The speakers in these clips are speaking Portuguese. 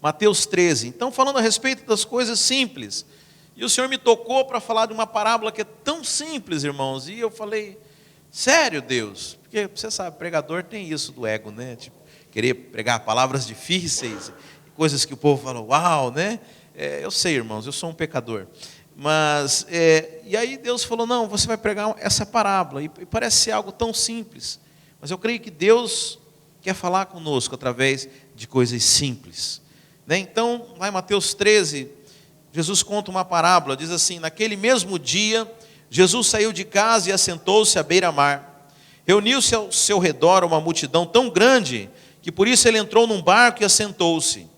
Mateus 13. Então, falando a respeito das coisas simples. E o Senhor me tocou para falar de uma parábola que é tão simples, irmãos. E eu falei, sério, Deus? Porque você sabe, pregador tem isso do ego, né? Tipo, querer pregar palavras difíceis, coisas que o povo fala, uau, né? Eu sei, irmãos, eu sou um pecador. Mas, e aí Deus falou, não, você vai pregar essa parábola. E parece ser algo tão simples. Mas eu creio que Deus quer falar conosco através de coisas simples. Né? Então, lá em Mateus 13, Jesus conta uma parábola, diz assim, naquele mesmo dia, Jesus saiu de casa e assentou-se à beira-mar. Reuniu-se ao seu redor uma multidão tão grande, que por isso ele entrou num barco e assentou-se.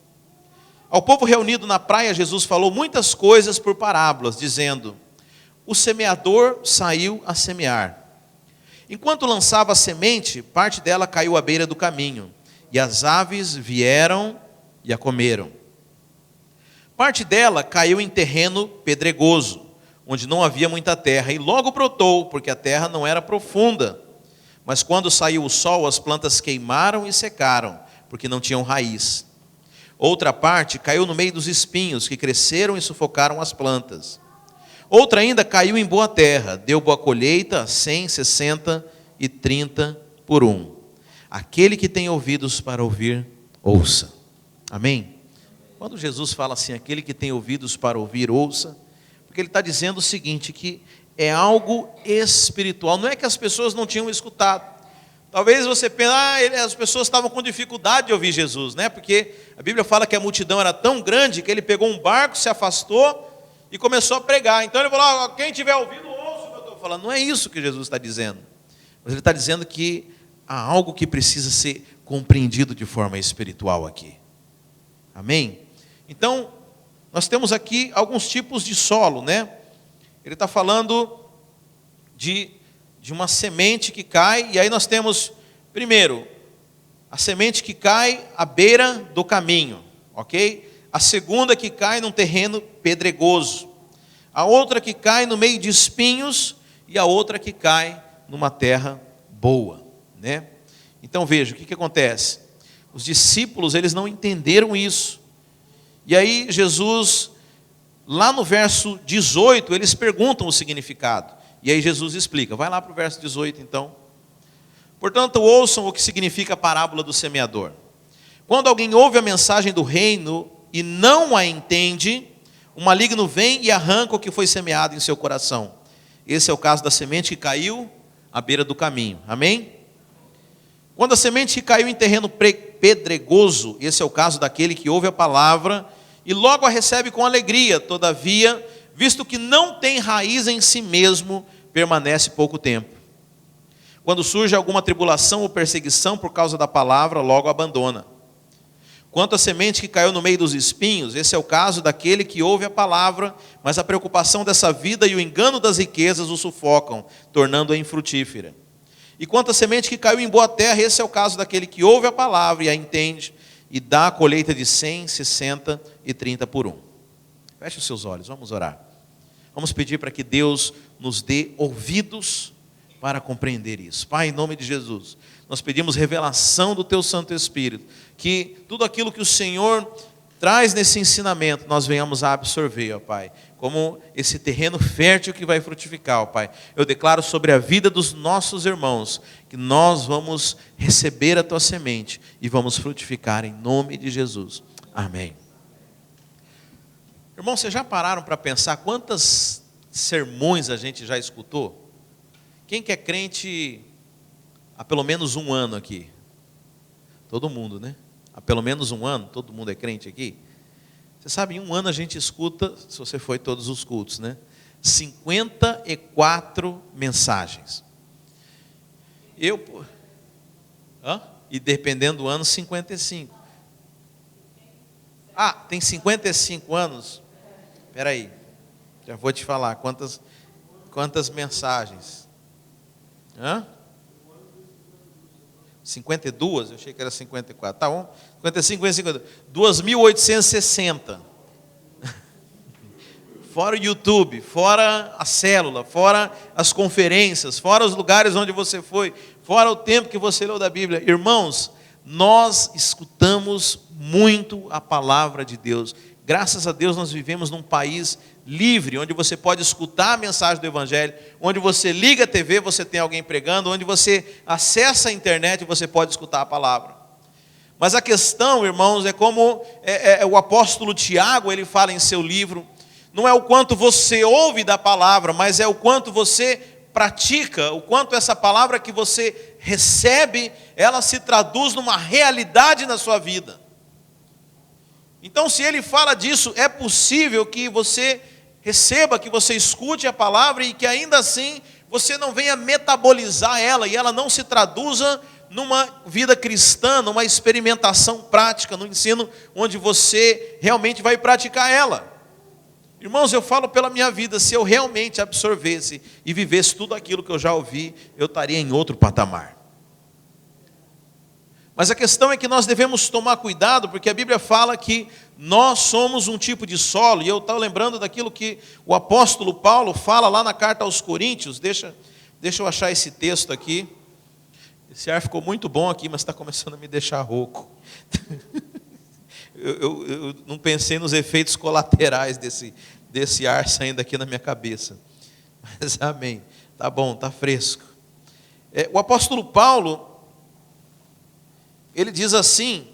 Ao povo reunido na praia, Jesus falou muitas coisas por parábolas, dizendo, o semeador saiu a semear. Enquanto lançava a semente, parte dela caiu à beira do caminho, e as aves vieram e a comeram. Parte dela caiu em terreno pedregoso, onde não havia muita terra, e logo brotou, porque a terra não era profunda. Mas quando saiu o sol, as plantas queimaram e secaram, porque não tinham raiz. Outra parte caiu no meio dos espinhos, que cresceram e sufocaram as plantas. Outra ainda caiu em boa terra, deu boa colheita, 100, 60 e 30 por um. Aquele que tem ouvidos para ouvir, ouça. Amém? Quando Jesus fala assim, aquele que tem ouvidos para ouvir, ouça, porque ele está dizendo o seguinte, que é algo espiritual. Não é que as pessoas não tinham escutado. Talvez você pense, as pessoas estavam com dificuldade de ouvir Jesus, né? Porque a Bíblia fala que a multidão era tão grande que ele pegou um barco, se afastou e começou a pregar. Então ele falou, quem tiver ouvido, ouça o que eu estou falando. Não é isso que Jesus está dizendo. Mas ele está dizendo que há algo que precisa ser compreendido de forma espiritual aqui. Amém? Então, nós temos aqui alguns tipos de solo, né? Ele está falando de uma semente que cai, e aí nós temos, primeiro, a semente que cai à beira do caminho, ok? A segunda que cai num terreno pedregoso. A outra que cai no meio de espinhos, e a outra que cai numa terra boa, né? Então veja, o que acontece? Os discípulos, eles não entenderam isso. E aí Jesus, lá no verso 18, eles perguntam o significado. E aí Jesus explica. Vai lá para o verso 18 então. Portanto, ouçam o que significa a parábola do semeador. Quando alguém ouve a mensagem do reino e não a entende, o maligno vem e arranca o que foi semeado em seu coração. Esse é o caso da semente que caiu à beira do caminho. Amém? Quando a semente que caiu em terreno pedregoso, esse é o caso daquele que ouve a palavra e logo a recebe com alegria, todavia, visto que não tem raiz em si mesmo, permanece pouco tempo. Quando surge alguma tribulação ou perseguição por causa da palavra, logo abandona. Quanto à semente que caiu no meio dos espinhos, esse é o caso daquele que ouve a palavra, mas a preocupação dessa vida e o engano das riquezas o sufocam, tornando-a infrutífera. E quanto à semente que caiu em boa terra, esse é o caso daquele que ouve a palavra e a entende, e dá a colheita de 100, 60 e 30 por um. Feche os seus olhos, vamos orar. Vamos pedir para que Deus nos dê ouvidos para compreender isso. Pai, em nome de Jesus, nós pedimos revelação do Teu Santo Espírito, que tudo aquilo que o Senhor traz nesse ensinamento, nós venhamos a absorver, ó Pai, como esse terreno fértil que vai frutificar, ó Pai. Eu declaro sobre a vida dos nossos irmãos, que nós vamos receber a Tua semente e vamos frutificar em nome de Jesus. Amém. Irmão, vocês já pararam para pensar quantos sermões a gente já escutou? Quem que é crente há pelo menos um ano aqui? Todo mundo, né? Há pelo menos um ano, todo mundo é crente aqui? Você sabe, em um ano a gente escuta, se você foi todos os cultos, né? 54 mensagens. E dependendo do ano, 55. Tem 55 anos? Espera aí, já vou te falar quantas mensagens. 52? Eu achei que era 54. Tá bom? 55 vezes 52. 2.860. Fora o YouTube, fora a célula, fora as conferências, fora os lugares onde você foi, fora o tempo que você leu da Bíblia. Irmãos, nós escutamos muito a palavra de Deus. Graças a Deus nós vivemos num país livre, onde você pode escutar a mensagem do Evangelho, onde você liga a TV, você tem alguém pregando, onde você acessa a internet e você pode escutar a palavra. Mas a questão, irmãos, é como o apóstolo Tiago, ele fala em seu livro, não é o quanto você ouve da palavra, mas é o quanto você pratica, o quanto essa palavra que você recebe, ela se traduz numa realidade na sua vida. Então, se ele fala disso, é possível que você receba, que você escute a palavra e que ainda assim você não venha metabolizar ela e ela não se traduza numa vida cristã, numa experimentação prática, no ensino onde você realmente vai praticar ela. Irmãos, eu falo pela minha vida, se eu realmente absorvesse e vivesse tudo aquilo que eu já ouvi, eu estaria em outro patamar. Mas a questão é que nós devemos tomar cuidado, porque a Bíblia fala que nós somos um tipo de solo, e eu estou lembrando daquilo que o apóstolo Paulo fala lá na carta aos Coríntios. Deixa eu achar esse texto aqui. Esse ar ficou muito bom aqui, mas está começando a me deixar rouco. Eu não pensei nos efeitos colaterais desse ar saindo aqui na minha cabeça. Mas amém, tá bom, tá fresco. O apóstolo Paulo, ele diz assim,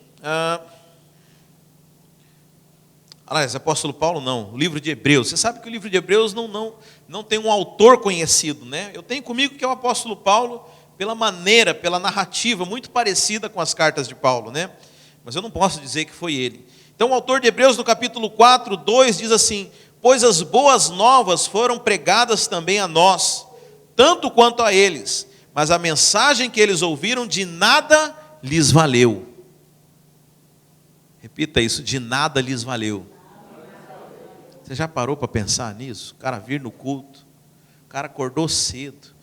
aliás, apóstolo Paulo não, o livro de Hebreus. Você sabe que o livro de Hebreus não tem um autor conhecido, né? Eu tenho comigo que é o apóstolo Paulo, pela maneira, pela narrativa, muito parecida com as cartas de Paulo, né? Mas eu não posso dizer que foi ele. Então o autor de Hebreus, no capítulo 4, 2, diz assim: pois as boas novas foram pregadas também a nós, tanto quanto a eles, mas a mensagem que eles ouviram de nada lhes valeu. Repita isso, de nada lhes valeu. Você já parou para pensar nisso? O cara vir no culto, o cara acordou cedo,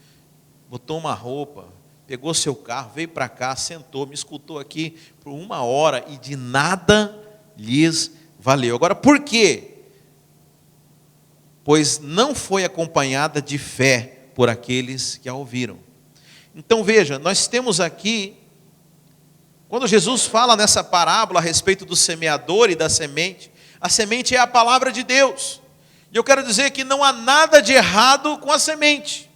botou uma roupa, pegou seu carro, veio para cá, sentou, me escutou aqui por 1 hora e de nada lhes valeu. Agora, por quê? Pois não foi acompanhada de fé por aqueles que a ouviram. Então veja, nós temos aqui, quando Jesus fala nessa parábola a respeito do semeador e da semente, a semente é a palavra de Deus. E eu quero dizer que não há nada de errado com a semente.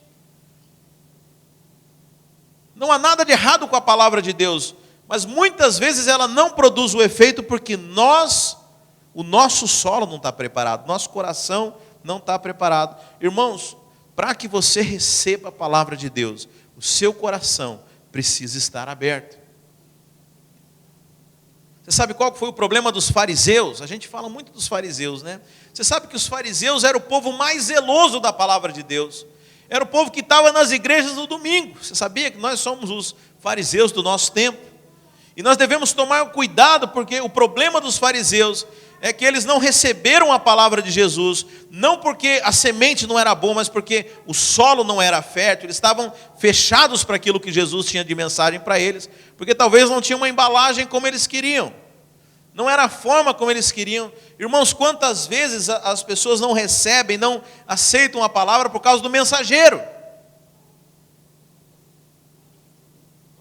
Não há nada de errado com a palavra de Deus, mas muitas vezes ela não produz o efeito porque o nosso solo não está preparado, nosso coração não está preparado. Irmãos, para que você receba a palavra de Deus, o seu coração precisa estar aberto. Você sabe qual foi o problema dos fariseus? A gente fala muito dos fariseus, né? Você sabe que os fariseus eram o povo mais zeloso da palavra de Deus. Era o povo que estava nas igrejas no domingo. Você sabia que nós somos os fariseus do nosso tempo? E nós devemos tomar cuidado, porque o problema dos fariseus é que eles não receberam a palavra de Jesus, não porque a semente não era boa, mas porque o solo não era fértil. Eles estavam fechados para aquilo que Jesus tinha de mensagem para eles, porque talvez não tinha uma embalagem como eles queriam, não era a forma como eles queriam. Irmãos, quantas vezes as pessoas não recebem, não aceitam a palavra por causa do mensageiro?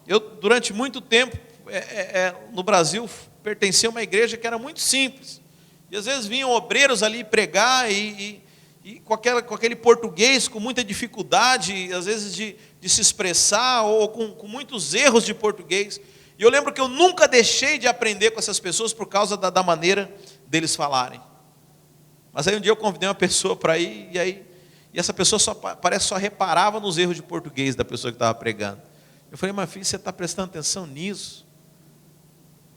Eu, durante muito tempo, no Brasil, pertencia a uma igreja que era muito simples. E às vezes vinham obreiros ali pregar e com aquele português com muita dificuldade, às vezes de se expressar, ou com muitos erros de português. E eu lembro que eu nunca deixei de aprender com essas pessoas por causa da maneira deles falarem. Mas aí um dia eu convidei uma pessoa para ir, e essa pessoa parece só reparava nos erros de português da pessoa que estava pregando. Eu falei, mas filho, você está prestando atenção nisso?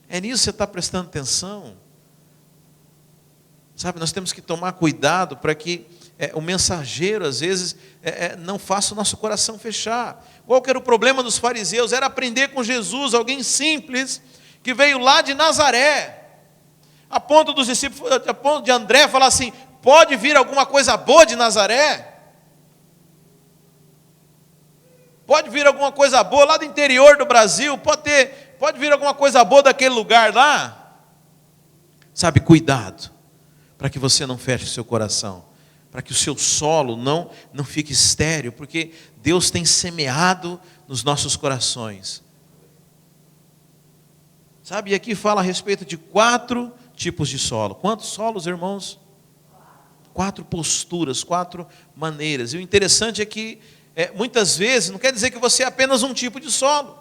É nisso que você está prestando atenção? Sabe, nós temos que tomar cuidado para que o mensageiro, às vezes, não faça o nosso coração fechar. Qual que era o problema dos fariseus? Era aprender com Jesus, alguém simples, que veio lá de Nazaré, a ponto dos discípulos, a ponto de André falar assim, pode vir alguma coisa boa de Nazaré? Pode vir alguma coisa boa lá do interior do Brasil? Pode vir alguma coisa boa daquele lugar lá? Sabe, cuidado, para que você não feche o seu coração, para que o seu solo não fique estéril, porque Deus tem semeado nos nossos corações. Sabe, e aqui fala a respeito de 4 tipos de solo. Quantos solos, irmãos? 4 posturas, 4 maneiras. E o interessante é que, muitas vezes, não quer dizer que você é apenas um tipo de solo.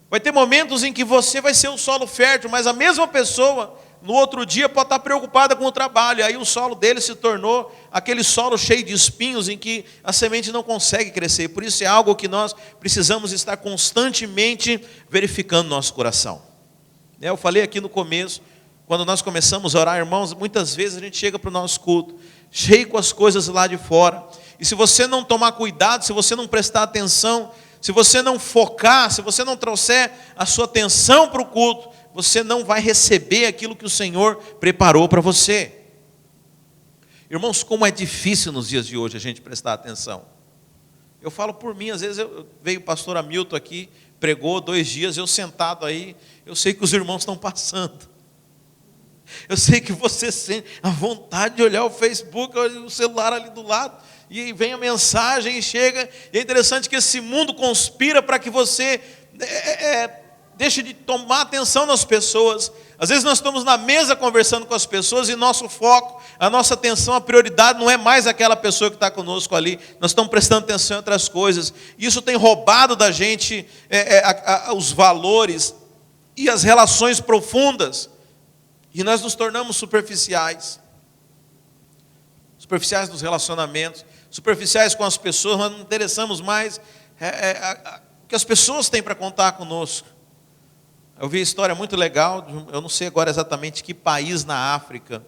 Vai ter momentos em que você vai ser um solo fértil, mas a mesma pessoa, no outro dia, pode estar preocupada com o trabalho. E aí o solo dele se tornou aquele solo cheio de espinhos, em que a semente não consegue crescer. Por isso é algo que nós precisamos estar constantemente verificando no nosso coração. Eu falei aqui no começo, quando nós começamos a orar, irmãos, muitas vezes a gente chega para o nosso culto, cheio com as coisas lá de fora. E se você não tomar cuidado, se você não prestar atenção, se você não focar, se você não trouxer a sua atenção para o culto, você não vai receber aquilo que o Senhor preparou para você. Irmãos, como é difícil nos dias de hoje a gente prestar atenção. Eu falo por mim, às vezes veio o pastor Hamilton aqui, pregou 2 dias, eu sentado aí, eu sei que os irmãos estão passando. Eu sei que você sente a vontade de olhar o Facebook, o celular ali do lado, e vem a mensagem e chega. E é interessante que esse mundo conspira para que você deixe de tomar atenção nas pessoas. Às vezes nós estamos na mesa conversando com as pessoas e nosso foco, a nossa atenção, a prioridade não é mais aquela pessoa que está conosco ali. Nós estamos prestando atenção em outras coisas. Isso tem roubado da gente os valores e as relações profundas. E nós nos tornamos superficiais. Superficiais nos relacionamentos, superficiais com as pessoas, nós não interessamos mais o que as pessoas têm para contar conosco. Eu vi uma história muito legal, eu não sei agora exatamente que país na África,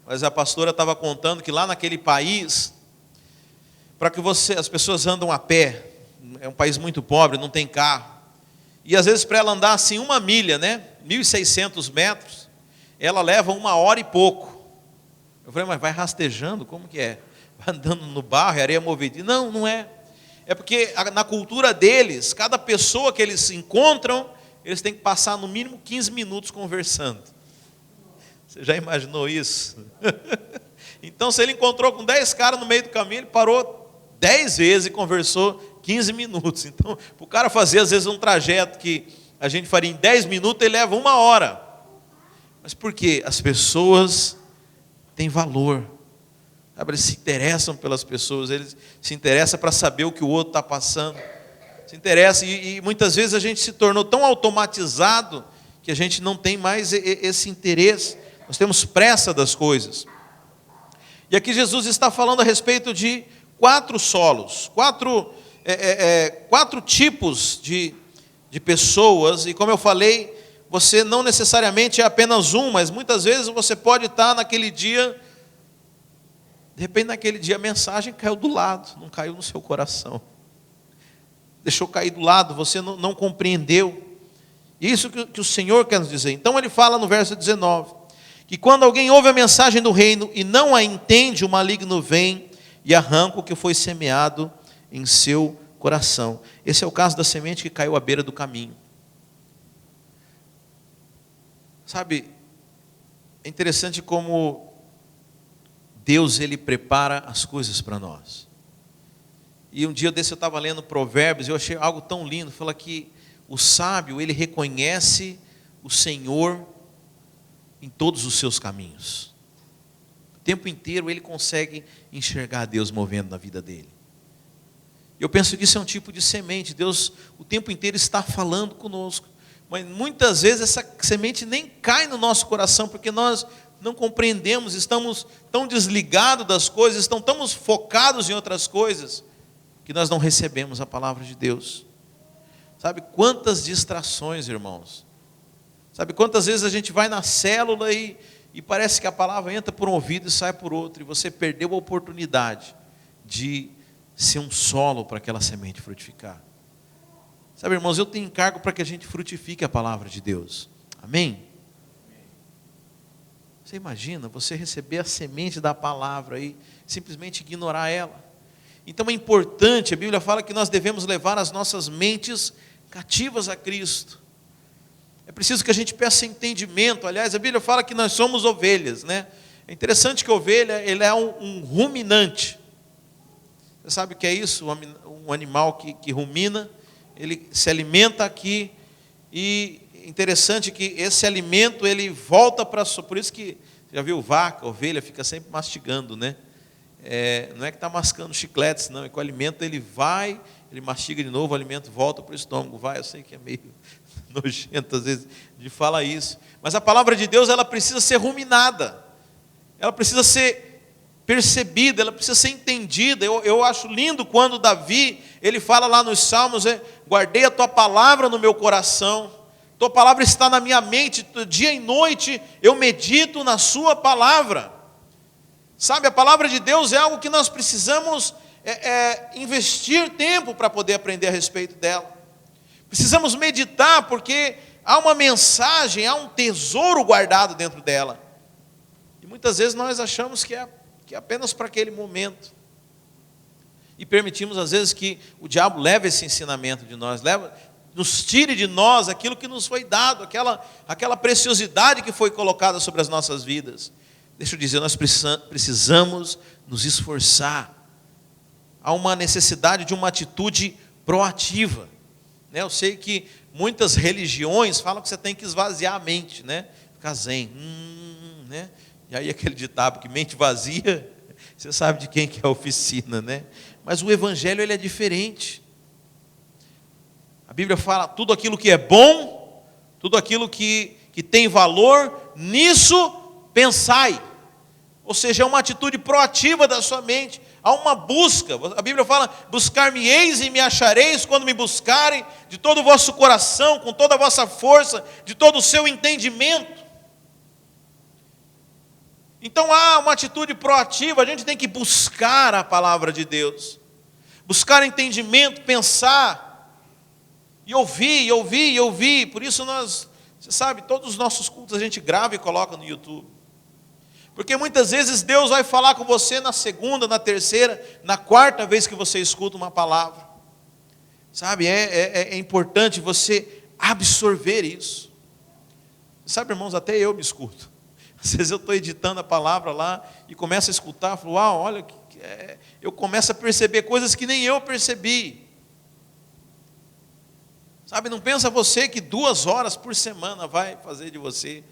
mas a pastora estava contando que lá naquele país, para que as pessoas andam a pé, é um país muito pobre, não tem carro, e às vezes para ela andar assim 1 milha, 1.600 metros, ela leva 1 hora e pouco. Eu falei, mas vai rastejando, como que é? Vai andando no barro, areia movida? Não, não é. É porque na cultura deles, cada pessoa que eles encontram, eles têm que passar no mínimo 15 minutos conversando. Você já imaginou isso? Então, se ele encontrou com 10 caras no meio do caminho, ele parou 10 vezes e conversou 15 minutos. Então, para o cara fazer, às vezes, um trajeto que a gente faria em 10 minutos, ele leva 1 hora. Mas por quê? As pessoas têm valor. Eles se interessam pelas pessoas, eles se interessam para saber o que o outro está passando. Se interessa, e muitas vezes a gente se tornou tão automatizado que a gente não tem mais esse interesse. Nós temos pressa das coisas. E aqui Jesus está falando a respeito de 4 solos, 4 tipos de pessoas. E como eu falei, você não necessariamente é apenas um, mas muitas vezes você pode estar naquele dia, de repente naquele dia a mensagem caiu do lado, não caiu no seu coração. Deixou cair do lado, você não compreendeu. Isso que o Senhor quer nos dizer. Então ele fala no verso 19, que quando alguém ouve a mensagem do reino e não a entende, o maligno vem e arranca o que foi semeado em seu coração. Esse é o caso da semente que caiu à beira do caminho. Sabe, é interessante como Deus, Ele prepara as coisas para nós. E um dia desse eu estava lendo Provérbios, e eu achei algo tão lindo, fala que o sábio, ele reconhece o Senhor em todos os seus caminhos. O tempo inteiro ele consegue enxergar Deus movendo na vida dele. Eu penso que isso é um tipo de semente. Deus o tempo inteiro está falando conosco. Mas muitas vezes essa semente nem cai no nosso coração, porque nós não compreendemos, estamos tão desligados das coisas, estamos tão focados em outras coisas, que nós não recebemos a palavra de Deus. Sabe quantas distrações, irmãos? Sabe quantas vezes a gente vai na célula e parece que a palavra entra por um ouvido e sai por outro, e você perdeu a oportunidade de ser um solo para aquela semente frutificar. Sabe, irmãos, eu tenho encargo para que a gente frutifique a palavra de Deus. Amém? Você imagina você receber a semente da palavra e simplesmente ignorar ela? Então é importante, a Bíblia fala que nós devemos levar as nossas mentes cativas a Cristo. É preciso que a gente peça entendimento. Aliás, a Bíblia fala que nós somos ovelhas, né? É interessante que a ovelha, ele é um ruminante. Você sabe o que é isso? Um animal que rumina, ele se alimenta aqui e interessante que esse alimento, ele volta para... Por isso que, já viu, vaca, ovelha, fica sempre mastigando, né? Não é que está mascando chicletes, não. É que o alimento, ele vai, ele mastiga de novo, o alimento volta para o estômago. Eu sei que é meio nojento, às vezes, de falar isso. Mas a palavra de Deus, ela precisa ser ruminada. Ela precisa ser percebida, ela precisa ser entendida. Eu acho lindo quando Davi, ele fala lá nos Salmos, guardei a tua palavra no meu coração, tua palavra está na minha mente, dia e noite eu medito na sua palavra. Sabe, a palavra de Deus é algo que nós precisamos investir tempo para poder aprender a respeito dela. Precisamos meditar, porque há uma mensagem, há um tesouro guardado dentro dela. E muitas vezes nós achamos que é apenas para aquele momento. E permitimos às vezes que o diabo leve esse ensinamento de nós, nos tire de nós aquilo que nos foi dado, aquela preciosidade que foi colocada sobre as nossas vidas. Deixa eu dizer, nós precisamos nos esforçar. Há uma necessidade de uma atitude proativa. Eu sei que muitas religiões falam que você tem que esvaziar a mente, né? Ficar zen. Né? E aí aquele ditado que mente vazia, você sabe de quem que é a oficina, né? Mas o evangelho, ele é diferente. A Bíblia fala, tudo aquilo que é bom, tudo aquilo que tem valor, nisso pensai. Ou seja, é uma atitude proativa da sua mente. Há uma busca. A Bíblia fala, buscar-me-eis e me achareis quando me buscarem de todo o vosso coração, com toda a vossa força, de todo o seu entendimento. Então há uma atitude proativa, a gente tem que buscar a palavra de Deus. Buscar entendimento, pensar, e ouvir. Por isso você sabe, todos os nossos cultos a gente grava e coloca no YouTube. Porque muitas vezes Deus vai falar com você na segunda, na terceira, na quarta vez que você escuta uma palavra. Sabe, é importante você absorver isso. Sabe, irmãos, até eu me escuto. Às vezes eu estou editando a palavra lá e começo a escutar, falo, uau, olha, eu começo a perceber coisas que nem eu percebi. Sabe, não pensa você que 2 horas por semana vai fazer de você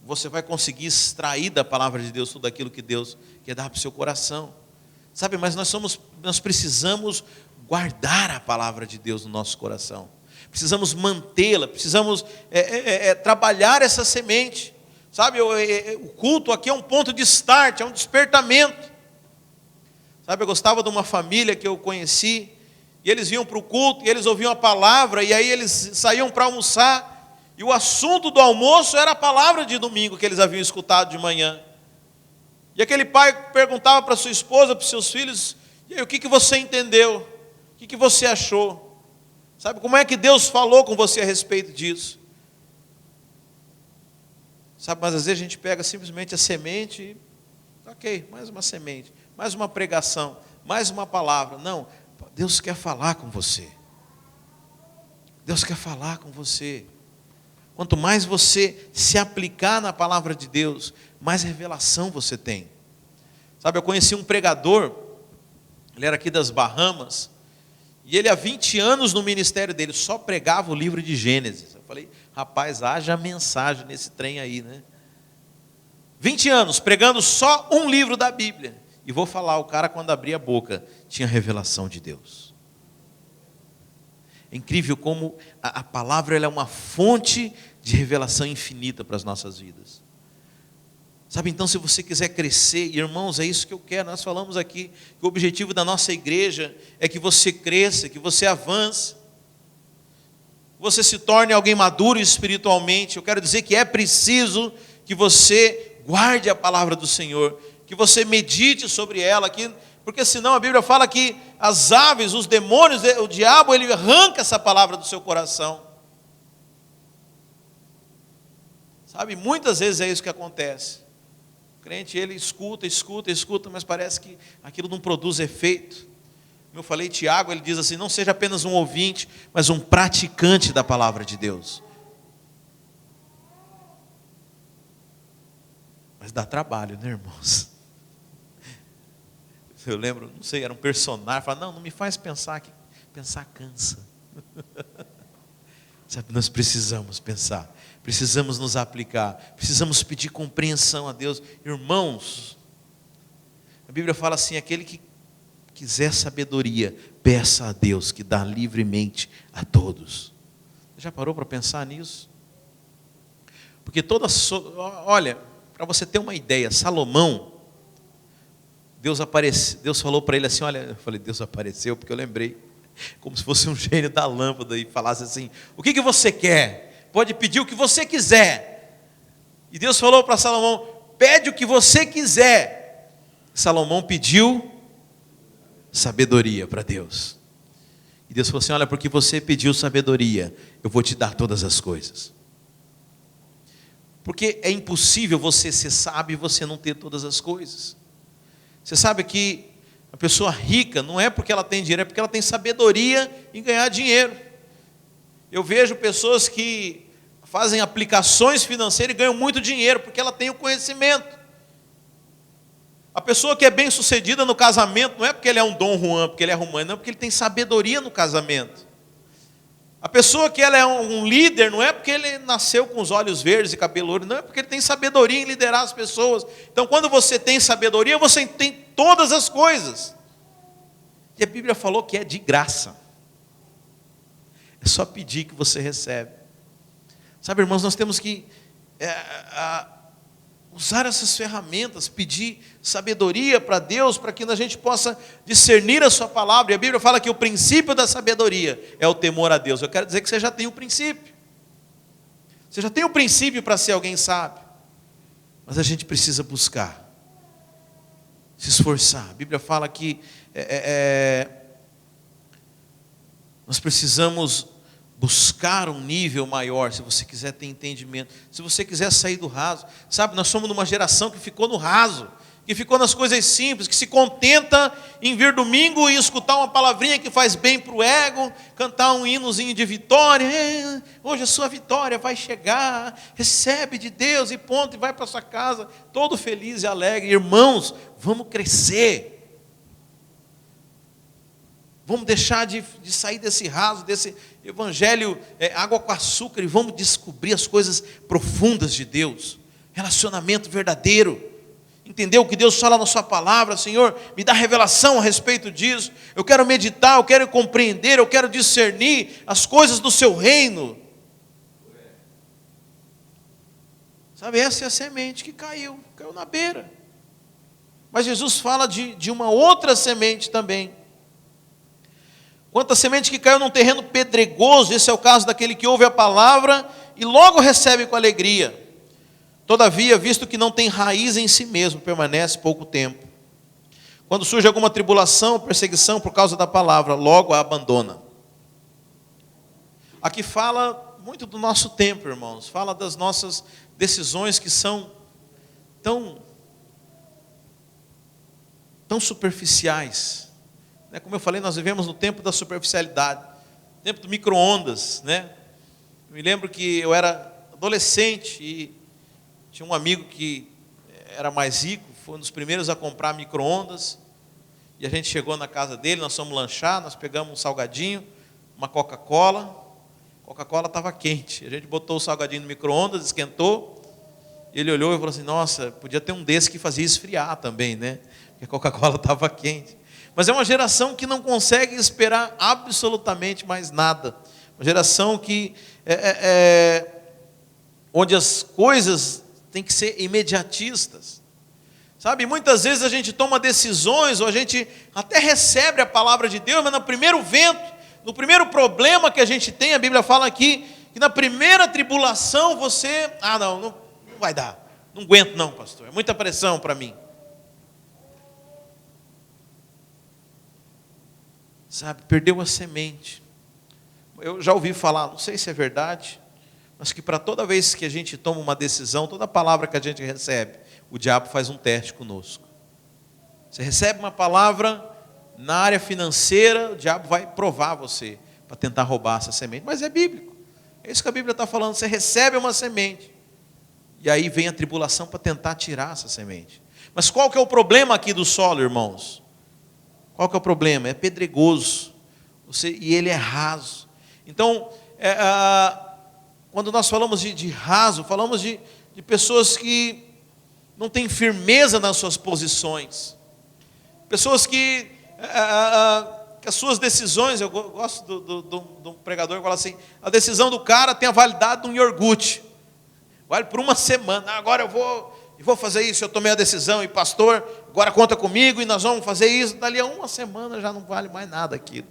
você vai conseguir extrair da palavra de Deus tudo aquilo que Deus quer dar para o seu coração. Sabe, mas nós precisamos guardar a palavra de Deus no nosso coração. Precisamos mantê-la, precisamos trabalhar essa semente. Sabe, o culto aqui é um ponto de start, é um despertamento. Sabe, eu gostava de uma família que eu conheci, e eles vinham para o culto, e eles ouviam a palavra, e aí eles saíam para almoçar, e o assunto do almoço era a palavra de domingo que eles haviam escutado de manhã. E aquele pai perguntava para sua esposa, para os seus filhos, e aí, o que você entendeu? O que você achou? Sabe, como é que Deus falou com você a respeito disso? Sabe, mas às vezes a gente pega simplesmente a semente e, ok, mais uma semente, mais uma pregação, mais uma palavra. Não, Deus quer falar com você. Deus quer falar com você. Quanto mais você se aplicar na palavra de Deus, mais revelação você tem. Sabe, eu conheci um pregador, ele era aqui das Bahamas, e ele há 20 anos no ministério dele só pregava o livro de Gênesis. Eu falei, rapaz, haja mensagem nesse trem aí, né? 20 anos pregando só um livro da Bíblia. E vou falar, o cara quando abria a boca, tinha revelação de Deus. É incrível como a palavra ela é uma fonte de revelação infinita para as nossas vidas. Sabe, então se você quiser crescer, irmãos, é isso que eu quero. Nós falamos aqui que o objetivo da nossa igreja é que você cresça, que você avance, você se torne alguém maduro espiritualmente. Eu quero dizer que é preciso que você guarde a palavra do Senhor, que você medite sobre ela, porque senão a Bíblia fala que as aves, os demônios, o diabo, ele arranca essa palavra do seu coração. Sabe, muitas vezes é isso que acontece. O crente, ele escuta, mas parece que aquilo não produz efeito. Como eu falei, Tiago, ele diz assim, não seja apenas um ouvinte, mas um praticante da palavra de Deus. Mas dá trabalho, né, irmãos? Eu lembro, não sei, era um personagem, falava, não me faz pensar, que pensar cansa. Sabe, nós precisamos pensar, precisamos nos aplicar, precisamos pedir compreensão a Deus. Irmãos, a Bíblia fala assim: aquele que quiser sabedoria, peça a Deus, que dá livremente a todos. Já parou para pensar nisso? Porque olha, para você ter uma ideia, Salomão, Deus falou para ele assim, olha, eu falei, Deus apareceu, porque eu lembrei, como se fosse um gênio da lâmpada, e falasse assim: o que você quer? Pode pedir o que você quiser. E Deus falou para Salomão: pede o que você quiser. Salomão pediu sabedoria para Deus. E Deus falou assim: olha, porque você pediu sabedoria, eu vou te dar todas as coisas. Porque é impossível você ser sábio e você não ter todas as coisas. Você sabe que a pessoa rica não é porque ela tem dinheiro, é porque ela tem sabedoria em ganhar dinheiro. Eu vejo pessoas que fazem aplicações financeiras e ganham muito dinheiro, porque ela tem o conhecimento. A pessoa que é bem sucedida no casamento, não é porque ele é um Dom Juan, porque ele é romano, não, é porque ele tem sabedoria no casamento. A pessoa que ela é um líder, não é porque ele nasceu com os olhos verdes e cabelo loiro, não, é porque ele tem sabedoria em liderar as pessoas. Então, quando você tem sabedoria, você tem todas as coisas. E a Bíblia falou que é de graça. É só pedir que você recebe. Sabe, irmãos, nós temos que usar essas ferramentas, pedir sabedoria para Deus, para que a gente possa discernir a sua palavra. E a Bíblia fala que o princípio da sabedoria é o temor a Deus. Eu quero dizer que você já tem o princípio. Você já tem o princípio para ser alguém sábio. Mas a gente precisa buscar, se esforçar. A Bíblia fala que nós precisamos buscar um nível maior, se você quiser ter entendimento, se você quiser sair do raso. Sabe, nós somos numa geração que ficou no raso, que ficou nas coisas simples, que se contenta em vir domingo e escutar uma palavrinha que faz bem para o ego, cantar um hinozinho de vitória. Hoje a sua vitória vai chegar, recebe de Deus e ponto, e vai para sua casa todo feliz e alegre. Irmãos, vamos crescer. Vamos deixar de sair desse raso, desse evangelho água com açúcar, e vamos descobrir as coisas profundas de Deus. Relacionamento verdadeiro. Entender o que Deus fala na sua palavra. Senhor, me dá revelação a respeito disso. Eu quero meditar, eu quero compreender, eu quero discernir as coisas do seu reino. Sabe, essa é a semente que caiu na beira. Mas Jesus fala de uma outra semente também. Quanto à semente que caiu num terreno pedregoso, esse é o caso daquele que ouve a palavra e logo recebe com alegria. Todavia, visto que não tem raiz em si mesmo, permanece pouco tempo. Quando surge alguma tribulação, perseguição por causa da palavra, logo a abandona. Aqui fala muito do nosso tempo, irmãos. Fala das nossas decisões que são tão superficiais. Como eu falei, nós vivemos no tempo da superficialidade, tempo do micro-ondas, né? Eu me lembro que eu era adolescente e tinha um amigo que era mais rico, foi um dos primeiros a comprar micro-ondas, e a gente chegou na casa dele, nós fomos lanchar, nós pegamos um salgadinho, uma Coca-Cola estava quente, a gente botou o salgadinho no micro-ondas, esquentou, ele olhou e falou assim: nossa, podia ter um desse que fazia esfriar também, né? Porque a Coca-Cola estava quente. Mas é uma geração que não consegue esperar absolutamente mais nada. Uma geração que onde as coisas têm que ser imediatistas. Sabe, muitas vezes a gente toma decisões, ou a gente até recebe a palavra de Deus, mas no primeiro vento, no primeiro problema que a gente tem, a Bíblia fala aqui, que na primeira tribulação você, não vai dar, não aguento não, pastor, é muita pressão para mim. Sabe, perdeu a semente. Eu já ouvi falar, não sei se é verdade, mas que para toda vez que a gente toma uma decisão, toda palavra que a gente recebe, o diabo faz um teste conosco. Você recebe uma palavra na área financeira, o diabo vai provar você, para tentar roubar essa semente. Mas é bíblico, é isso que a Bíblia está falando. Você recebe uma semente, e aí vem a tribulação para tentar tirar essa semente. Mas qual que é o problema aqui do solo, irmãos? Qual que é o problema? É pedregoso, e ele é raso. Então, quando nós falamos de raso, falamos de pessoas que não têm firmeza nas suas posições. Pessoas que as suas decisões, eu gosto do pregador que fala assim, a decisão do cara tem a validade de um iogurte. Vale por uma semana. Agora eu vou fazer isso, eu tomei a decisão, e pastor, agora conta comigo, e nós vamos fazer isso. Dali a uma semana já não vale mais nada aquilo.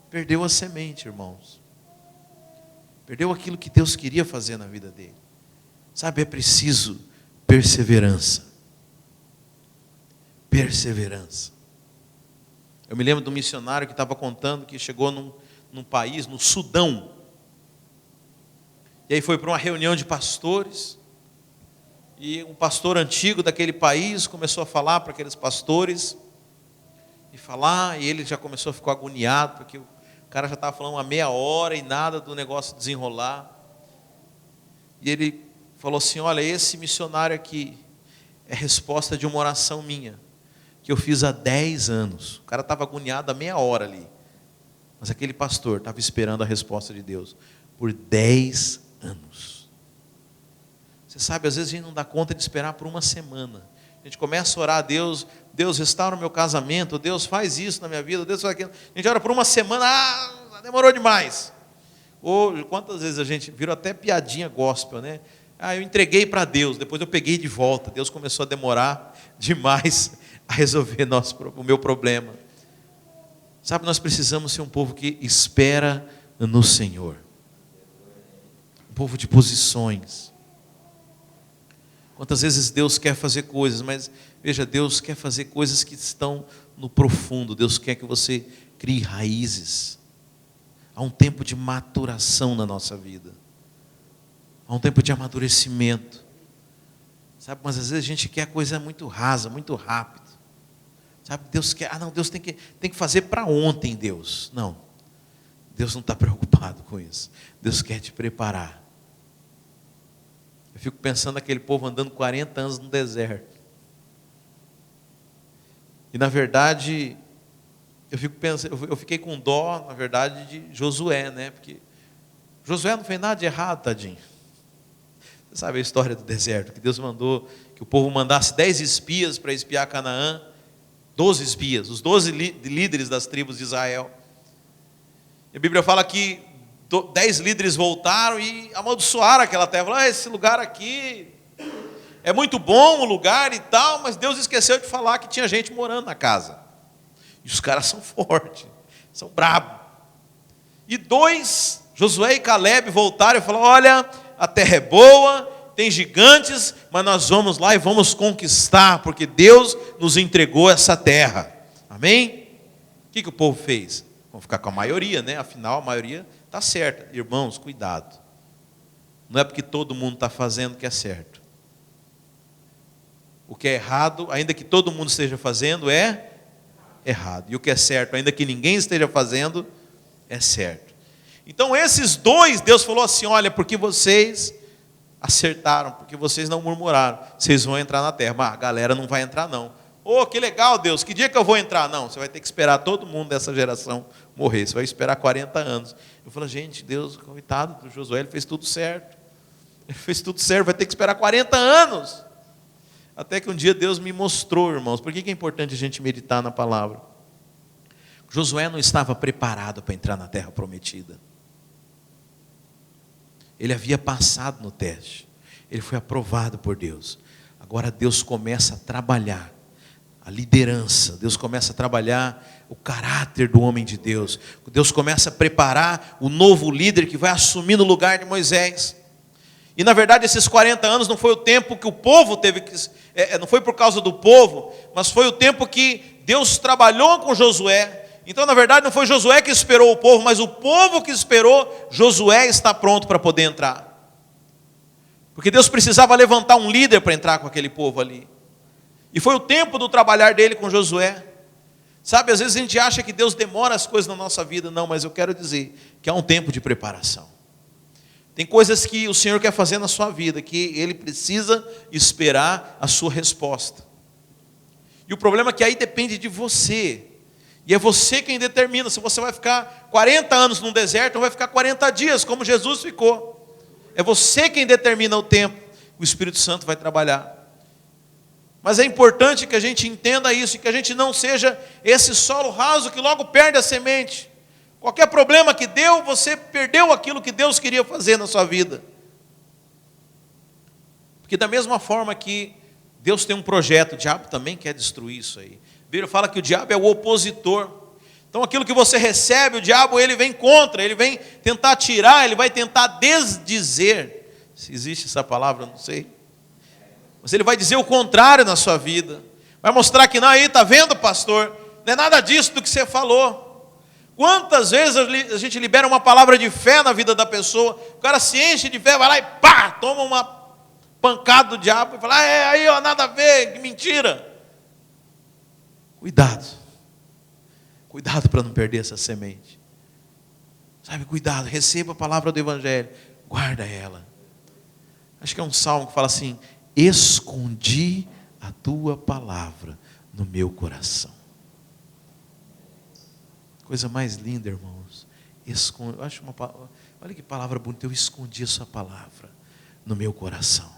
Perdeu a semente, irmãos. Perdeu aquilo que Deus queria fazer na vida dele. Sabe, é preciso perseverança. Perseverança. Eu me lembro de um missionário que estava contando que chegou num país, no Sudão. E aí foi para uma reunião de pastores. E um pastor antigo daquele país começou a falar para aqueles pastores. E ele já começou a ficar agoniado, porque o cara já estava falando uma meia hora e nada do negócio desenrolar. E ele falou assim, olha, esse missionário aqui é resposta de uma oração minha, que eu fiz há 10 anos. O cara estava agoniado há meia hora ali. Mas aquele pastor estava esperando a resposta de Deus por 10 anos. Você sabe, às vezes a gente não dá conta de esperar por uma semana. A gente começa a orar a Deus, Deus restaura o meu casamento, Deus faz isso na minha vida, Deus faz aquilo. A gente ora por uma semana, demorou demais. Ou quantas vezes a gente virou até piadinha gospel, né? Eu entreguei para Deus, depois eu peguei de volta. Deus começou a demorar demais a resolver o meu problema. Sabe, nós precisamos ser um povo que espera no Senhor. Um povo de posições. Quantas vezes Deus quer fazer coisas, mas veja, Deus quer fazer coisas que estão no profundo. Deus quer que você crie raízes. Há um tempo de maturação na nossa vida. Há um tempo de amadurecimento. Sabe, mas às vezes a gente quer coisa muito rasa, muito rápido. Sabe, Deus quer, Deus tem que fazer para ontem, Deus. Não, Deus não está preocupado com isso. Deus quer te preparar. Eu fico pensando naquele povo andando 40 anos no deserto. E na verdade, eu fiquei com dó, na verdade, de Josué, né? Porque Josué não fez nada de errado, tadinho. Você sabe a história do deserto, que Deus mandou que o povo mandasse 10 espias para espiar Canaã, 12 espias, os 12 líderes das tribos de Israel. E a Bíblia fala que 10 líderes voltaram e amaldiçoaram aquela terra. Falaram, esse lugar aqui é muito bom o lugar e tal, mas Deus esqueceu de falar que tinha gente morando na casa. E os caras são fortes, são bravos. E 2, Josué e Caleb, voltaram e falaram, olha, a terra é boa, tem gigantes, mas nós vamos lá e vamos conquistar, porque Deus nos entregou essa terra. Amém? O que o povo fez? Vamos ficar com a maioria, né? Afinal, a maioria está certa. Irmãos, cuidado. Não é porque todo mundo está fazendo que é certo. O que é errado, ainda que todo mundo esteja fazendo, é errado. E o que é certo, ainda que ninguém esteja fazendo, é certo. Então esses 2, Deus falou assim, olha, porque vocês acertaram, porque vocês não murmuraram, vocês vão entrar na terra. Mas a galera não vai entrar não. Que legal, Deus, que dia que eu vou entrar? Não, você vai ter que esperar todo mundo dessa geração morrer, você vai esperar 40 anos. Eu falo, gente, Deus, coitado do Josué, ele fez tudo certo. Ele fez tudo certo, vai ter que esperar 40 anos. Até que um dia Deus me mostrou, irmãos, por que é importante a gente meditar na palavra? Josué não estava preparado para entrar na terra prometida. Ele havia passado no teste. Ele foi aprovado por Deus. Agora Deus começa a trabalhar a liderança. Deus começa a trabalhar o caráter do homem de Deus. Deus começa a preparar o novo líder que vai assumir no lugar de Moisés. E na verdade esses 40 anos não foi o tempo que o povo teve que... não foi por causa do povo, mas foi o tempo que Deus trabalhou com Josué. Então, na verdade, não foi Josué que esperou o povo, mas o povo que esperou. Josué está pronto para poder entrar. Porque Deus precisava levantar um líder para entrar com aquele povo ali. E foi o tempo do trabalhar dele com Josué. Sabe, às vezes a gente acha que Deus demora as coisas na nossa vida. Não, mas eu quero dizer que há um tempo de preparação. Tem coisas que o Senhor quer fazer na sua vida, que Ele precisa esperar a sua resposta. E o problema é que aí depende de você. E é você quem determina se você vai ficar 40 anos num deserto ou vai ficar 40 dias, como Jesus ficou. É você quem determina o tempo. O Espírito Santo vai trabalhar. Mas é importante que a gente entenda isso, e que a gente não seja esse solo raso que logo perde a semente. Qualquer problema que deu, você perdeu aquilo que Deus queria fazer na sua vida. Porque da mesma forma que Deus tem um projeto, o diabo também quer destruir isso aí. A Bíblia fala que o diabo é o opositor. Então aquilo que você recebe, o diabo ele vem contra, ele vem tentar tirar, ele vai tentar desdizer. Se existe essa palavra, não sei. Mas ele vai dizer o contrário na sua vida. Vai mostrar que não, aí está vendo, pastor? Não é nada disso do que você falou. Quantas vezes a gente libera uma palavra de fé na vida da pessoa, o cara se enche de fé, vai lá e pá, toma uma pancada do diabo e fala, aí ó, nada a ver, que mentira. Cuidado. Cuidado para não perder essa semente. Sabe, cuidado, receba a palavra do Evangelho, guarda ela. Acho que é um salmo que fala assim, escondi a tua palavra no meu coração. Coisa mais linda, irmãos. Eu acho olha que palavra bonita, eu escondi a sua palavra no meu coração.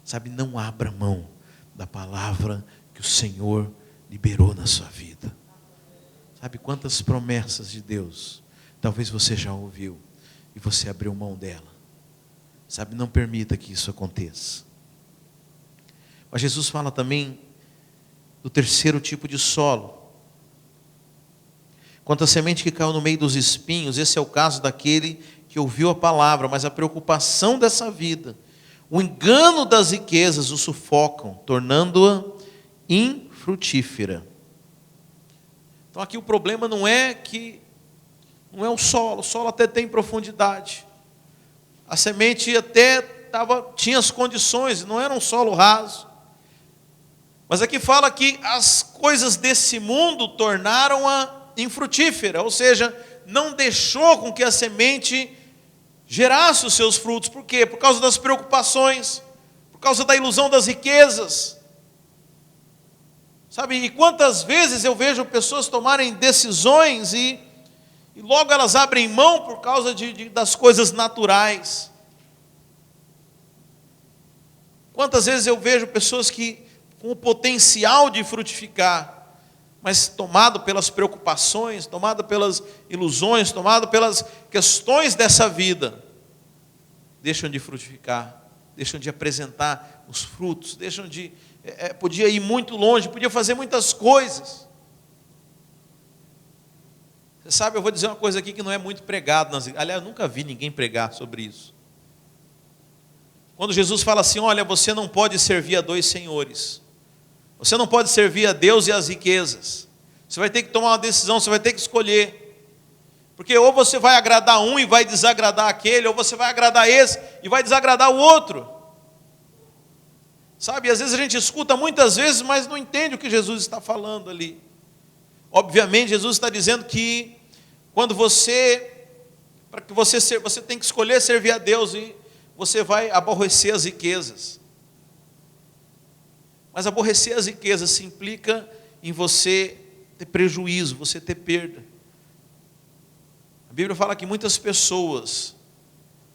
Sabe, não abra mão da palavra que o Senhor liberou na sua vida. Sabe quantas promessas de Deus talvez você já ouviu e você abriu mão dela. Sabe, não permita que isso aconteça. Mas Jesus fala também do terceiro tipo de solo. Quanto à semente que caiu no meio dos espinhos, esse é o caso daquele que ouviu a palavra, mas a preocupação dessa vida, o engano das riquezas o sufocam, tornando-a infrutífera. Então aqui o problema não é o solo até tem profundidade. A semente até tinha as condições, não era um solo raso. Mas aqui fala que as coisas desse mundo tornaram-a infrutífera, ou seja, não deixou com que a semente gerasse os seus frutos. Por quê? Por causa das preocupações, por causa da ilusão das riquezas. Sabe, e quantas vezes eu vejo pessoas tomarem decisões e logo elas abrem mão por causa das coisas naturais. Quantas vezes eu vejo pessoas que com o potencial de frutificar, mas tomado pelas preocupações, tomado pelas ilusões, tomado pelas questões dessa vida, deixam de frutificar, deixam de apresentar os frutos, deixam de... podia ir muito longe, podia fazer muitas coisas. Você sabe, eu vou dizer uma coisa aqui que não é muito pregado. Aliás, eu nunca vi ninguém pregar sobre isso. Quando Jesus fala assim, olha, você não pode servir a dois senhores. Você não pode servir a Deus e as riquezas. Você vai ter que tomar uma decisão, você vai ter que escolher. Porque ou você vai agradar um e vai desagradar aquele, ou você vai agradar esse e vai desagradar o outro. Sabe, às vezes a gente escuta muitas vezes, mas não entende o que Jesus está falando ali. Obviamente, Jesus está dizendo que quando você tem que escolher servir a Deus e você vai aborrecer as riquezas. Mas aborrecer as riquezas se implica em você ter prejuízo, você ter perda. A Bíblia fala que muitas pessoas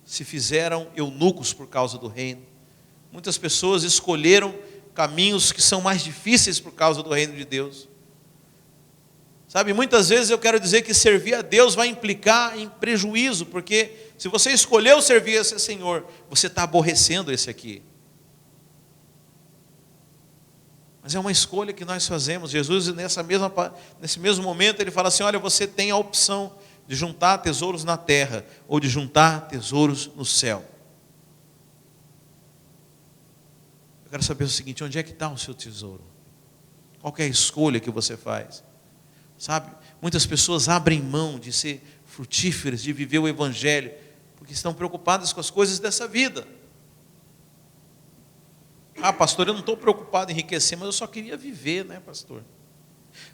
se fizeram eunucos por causa do reino. Muitas pessoas escolheram caminhos que são mais difíceis por causa do reino de Deus. Sabe, muitas vezes eu quero dizer que servir a Deus vai implicar em prejuízo, porque se você escolheu servir esse Senhor, você está aborrecendo esse aqui. Mas é uma escolha que nós fazemos. Jesus, nesse mesmo momento, ele fala assim, olha, você tem a opção de juntar tesouros na terra, ou de juntar tesouros no céu. Eu quero saber o seguinte, onde é que está o seu tesouro? Qual é a escolha que você faz? Sabe, muitas pessoas abrem mão de ser frutíferas, de viver o Evangelho, porque estão preocupadas com as coisas dessa vida. Ah, pastor, eu não estou preocupado em enriquecer, mas eu só queria viver, né, pastor?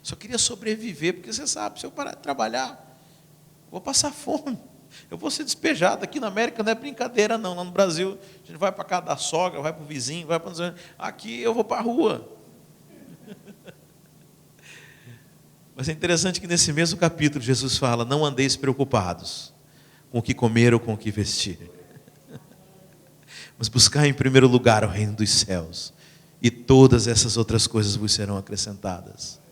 Só queria sobreviver, porque você sabe, se eu parar de trabalhar, eu vou passar fome. Eu vou ser despejado. Aqui na América não é brincadeira não, lá no Brasil, a gente vai para casa da sogra, vai para o vizinho, vai para... Aqui eu vou para a rua. Mas é interessante que nesse mesmo capítulo Jesus fala: não andeis preocupados com o que comer ou com o que vestir, mas buscar em primeiro lugar o reino dos céus, e todas essas outras coisas vos serão acrescentadas.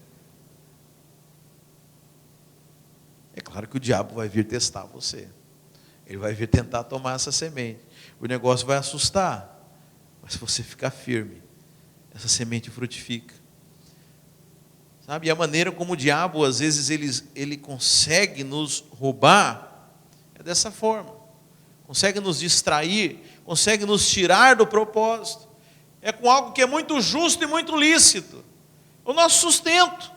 É claro que o diabo vai vir testar você. Ele vai vir tentar tomar essa semente. O negócio vai assustar. Mas se você ficar firme, essa semente frutifica. Sabe? E a maneira como o diabo, às vezes, ele consegue nos roubar, é dessa forma. Consegue nos distrair, consegue nos tirar do propósito. É com algo que é muito justo e muito lícito. O nosso sustento.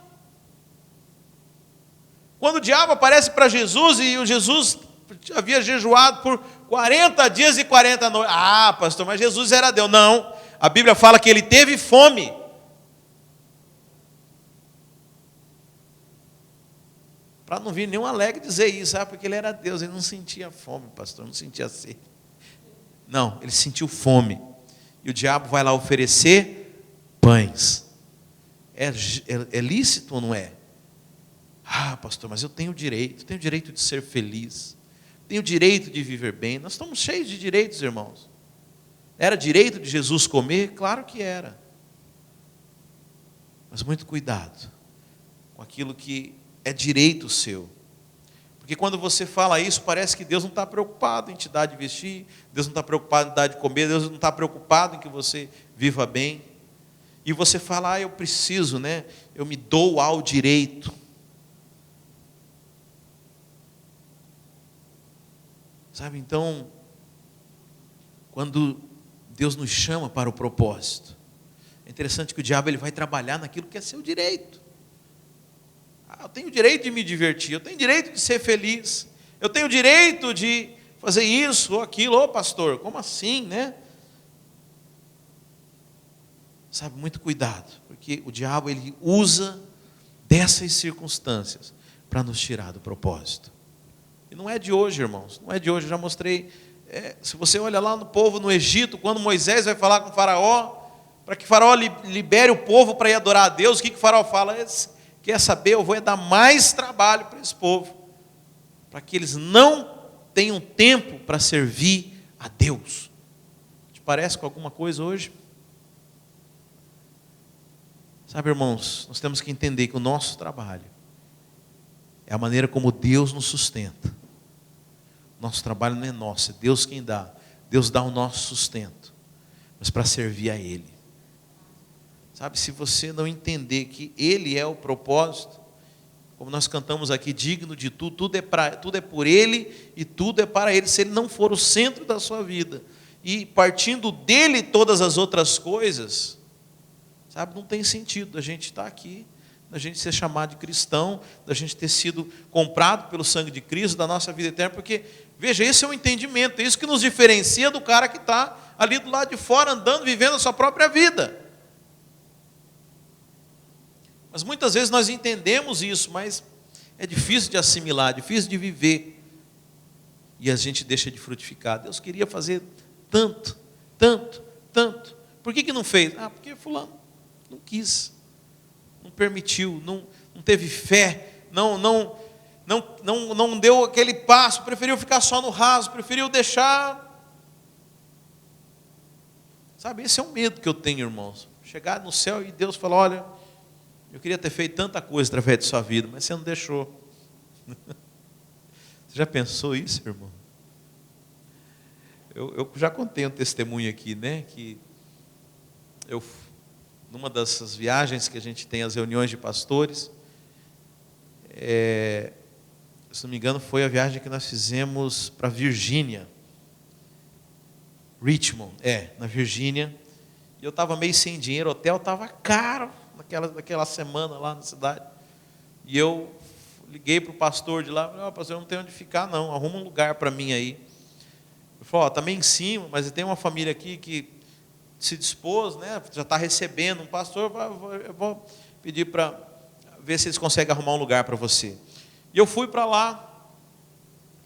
Quando o diabo aparece para Jesus, e o Jesus havia jejuado por 40 dias e 40 noites. Ah, pastor, mas Jesus era Deus. Não, a Bíblia fala que ele teve fome. Para não vir nenhum alegre dizer isso, porque ele era Deus, ele não sentia fome, pastor, não sentia sede. Não, ele sentiu fome. E o diabo vai lá oferecer pães. É lícito ou não é? Ah, pastor, mas eu tenho direito de ser feliz, tenho direito de viver bem. Nós estamos cheios de direitos, irmãos. Era direito de Jesus comer? Claro que era. Mas muito cuidado com aquilo que é direito seu. Porque quando você fala isso, parece que Deus não está preocupado em te dar de vestir, Deus não está preocupado em dar de comer, Deus não está preocupado em que você viva bem. E você fala: eu preciso, né? Eu me dou ao direito. Sabe, então, quando Deus nos chama para o propósito, é interessante que o diabo ele vai trabalhar naquilo que é seu direito. Eu tenho direito de me divertir, eu tenho direito de ser feliz, eu tenho direito de fazer isso ou aquilo. Ô pastor, como assim, né? Sabe, muito cuidado, porque o diabo ele usa dessas circunstâncias para nos tirar do propósito. E não é de hoje, irmãos, não é de hoje. Eu já mostrei, se você olha lá no povo no Egito, quando Moisés vai falar com o faraó, para que o faraó libere o povo para ir adorar a Deus, o que o faraó fala? Quer saber, eu vou dar mais trabalho para esse povo, para que eles não tenham tempo para servir a Deus. Te parece com alguma coisa hoje? Sabe, irmãos, nós temos que entender que o nosso trabalho é a maneira como Deus nos sustenta. Nosso trabalho não é nosso, é Deus quem dá. Deus dá o nosso sustento, mas para servir a Ele. Sabe, se você não entender que Ele é o propósito, como nós cantamos aqui, digno de tudo, tudo é por Ele e tudo é para Ele. Se Ele não for o centro da sua vida, e partindo dEle todas as outras coisas, sabe, não tem sentido a gente estar aqui, da gente ser chamado de cristão, da gente ter sido comprado pelo sangue de Cristo, da nossa vida eterna, porque, veja, esse é o entendimento, é isso que nos diferencia do cara que está ali do lado de fora, andando, vivendo a sua própria vida. Mas muitas vezes nós entendemos isso, mas é difícil de assimilar, difícil de viver, e a gente deixa de frutificar. Deus queria fazer tanto, tanto, tanto, por que não fez? Porque fulano não quis, não permitiu, não teve fé, não deu aquele passo, preferiu ficar só no raso, preferiu deixar. Sabe, esse é um medo que eu tenho, irmãos. Chegar no céu e Deus falar: olha, eu queria ter feito tanta coisa através de sua vida, mas você não deixou. Você já pensou isso, irmão? Eu já contei um testemunho aqui, né? Que numa dessas viagens que a gente tem, as reuniões de pastores, se não me engano, foi a viagem que nós fizemos para Virgínia, Richmond, na Virgínia, e eu estava meio sem dinheiro, o hotel estava caro naquela semana lá na cidade, e eu liguei para o pastor de lá, falei: pastor, eu não tenho onde ficar não, arruma um lugar para mim aí. Ele falou: está meio em cima, mas tem uma família aqui que se dispôs, né, já está recebendo um pastor, eu vou pedir para ver se eles conseguem arrumar um lugar para você. E eu fui para lá,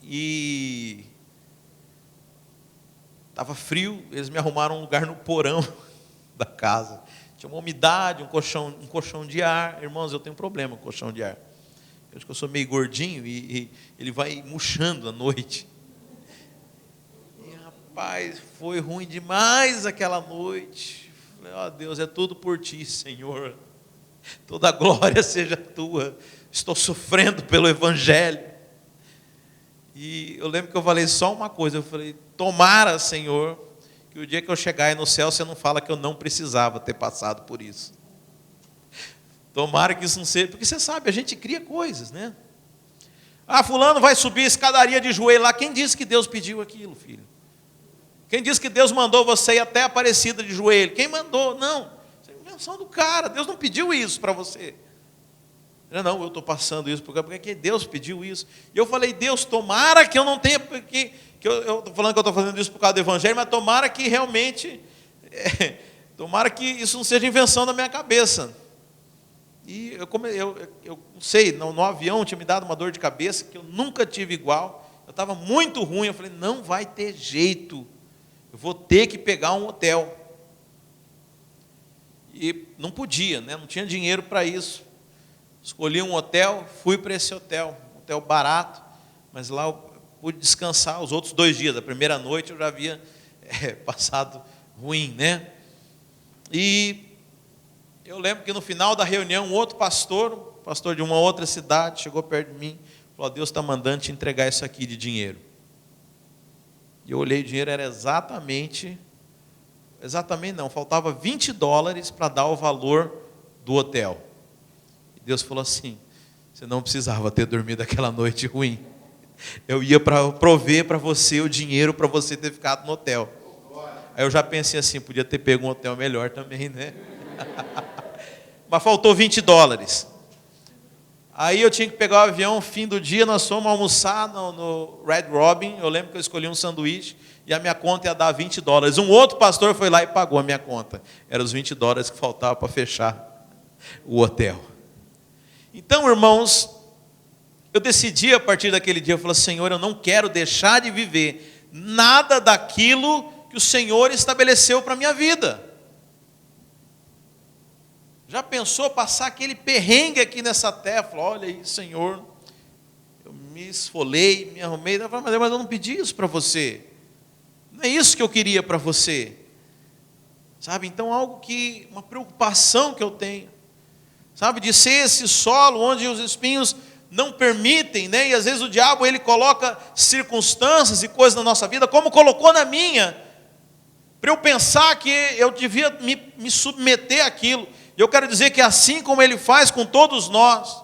e estava frio, eles me arrumaram um lugar no porão da casa, tinha uma umidade, um colchão de ar. Irmãos, eu tenho problema com colchão de ar, Eu acho que eu sou meio gordinho e ele vai murchando à noite. E rapaz, foi ruim demais aquela noite. Falei, ó Deus, é tudo por ti, Senhor. Toda a glória seja tua. Estou sofrendo pelo Evangelho. E eu lembro que eu falei só uma coisa. Eu falei, tomara, Senhor, que o dia que eu chegar aí no céu, você não fala que eu não precisava ter passado por isso. Tomara que isso não seja, porque você sabe, a gente cria coisas, né? Ah, fulano vai subir a escadaria de joelho lá. Quem disse que Deus pediu aquilo, filho? Quem disse que Deus mandou você ir até a Aparecida de joelho? Quem mandou? Não. Isso é invenção do cara. Deus não pediu isso para você. Não, eu estou passando isso porque Deus pediu isso. E eu falei, Deus, tomara que eu não tenha, que eu estou falando que eu estou fazendo isso por causa do Evangelho, mas tomara que realmente, tomara que isso não seja invenção da minha cabeça. E eu não sei, no avião tinha me dado uma dor de cabeça que eu nunca tive igual. Eu estava muito ruim, eu falei, não vai ter jeito, eu vou ter que pegar um hotel. E não podia, né? Não tinha dinheiro para isso. Escolhi um hotel, fui para esse hotel, um hotel barato, mas lá eu pude descansar os outros 2 dias. A primeira noite eu já havia passado ruim, né? E eu lembro que no final da reunião, um outro pastor de uma outra cidade, chegou perto de mim e falou, Deus está mandando te entregar isso aqui de dinheiro. E eu olhei, o dinheiro era exatamente não, faltava $20 para dar o valor do hotel. Deus falou assim, você não precisava ter dormido aquela noite ruim. Eu ia prover para você o dinheiro para você ter ficado no hotel. Aí eu já pensei assim, podia ter pego um hotel melhor também, né? Mas faltou $20. Aí eu tinha que pegar o avião, fim do dia, nós fomos almoçar no Red Robin. Eu lembro que eu escolhi um sanduíche e a minha conta ia dar $20. Um outro pastor foi lá e pagou a minha conta. Eram os $20 que faltavam para fechar o hotel. Então, irmãos, eu decidi a partir daquele dia, eu falei, Senhor, eu não quero deixar de viver nada daquilo que o Senhor estabeleceu para a minha vida. Já pensou passar aquele perrengue aqui nessa terra? Falou, olha aí, Senhor, eu me esfolei, me arrumei, mas eu não pedi isso para você. Não é isso que eu queria para você. Sabe, então uma preocupação que eu tenho. Sabe, de ser esse solo onde os espinhos não permitem, né? E às vezes o diabo ele coloca circunstâncias e coisas na nossa vida, como colocou na minha, para eu pensar que eu devia me submeter àquilo. E eu quero dizer que assim como ele faz com todos nós,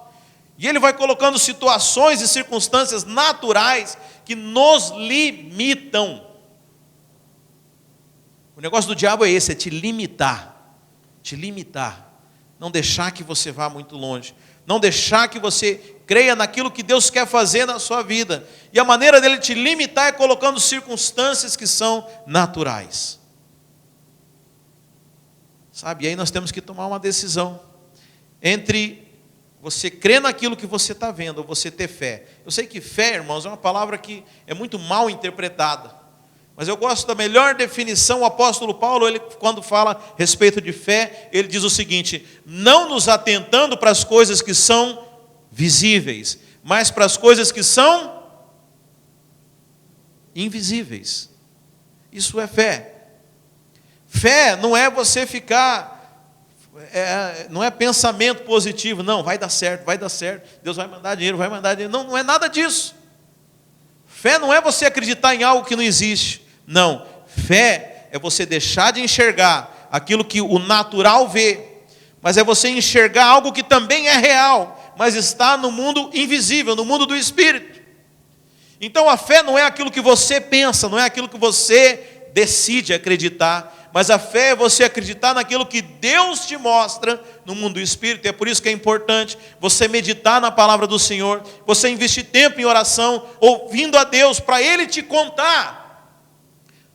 e ele vai colocando situações e circunstâncias naturais que nos limitam. O negócio do diabo é esse, é te limitar. Não deixar que você vá muito longe. Não deixar que você creia naquilo que Deus quer fazer na sua vida. E a maneira dele te limitar é colocando circunstâncias que são naturais. Sabe, e aí nós temos que tomar uma decisão. Entre você crer naquilo que você está vendo, ou você ter fé. Eu sei que fé, irmãos, é uma palavra que é muito mal interpretada. Mas eu gosto da melhor definição. O apóstolo Paulo, ele, quando fala a respeito de fé, ele diz o seguinte, não nos atentando para as coisas que são visíveis, mas para as coisas que são invisíveis. Isso é fé. Fé não é você ficar, não é pensamento positivo, não, vai dar certo, Deus vai mandar dinheiro, não é nada disso. Fé não é você acreditar em algo que não existe. Não, fé é você deixar de enxergar aquilo que o natural vê, mas é você enxergar algo que também é real, mas está no mundo invisível, no mundo do Espírito. Então a fé não é aquilo que você pensa, não é aquilo que você decide acreditar, mas a fé é você acreditar naquilo que Deus te mostra no mundo do Espírito. E é por isso que é importante você meditar na palavra do Senhor, você investir tempo em oração, ouvindo a Deus, para Ele te contar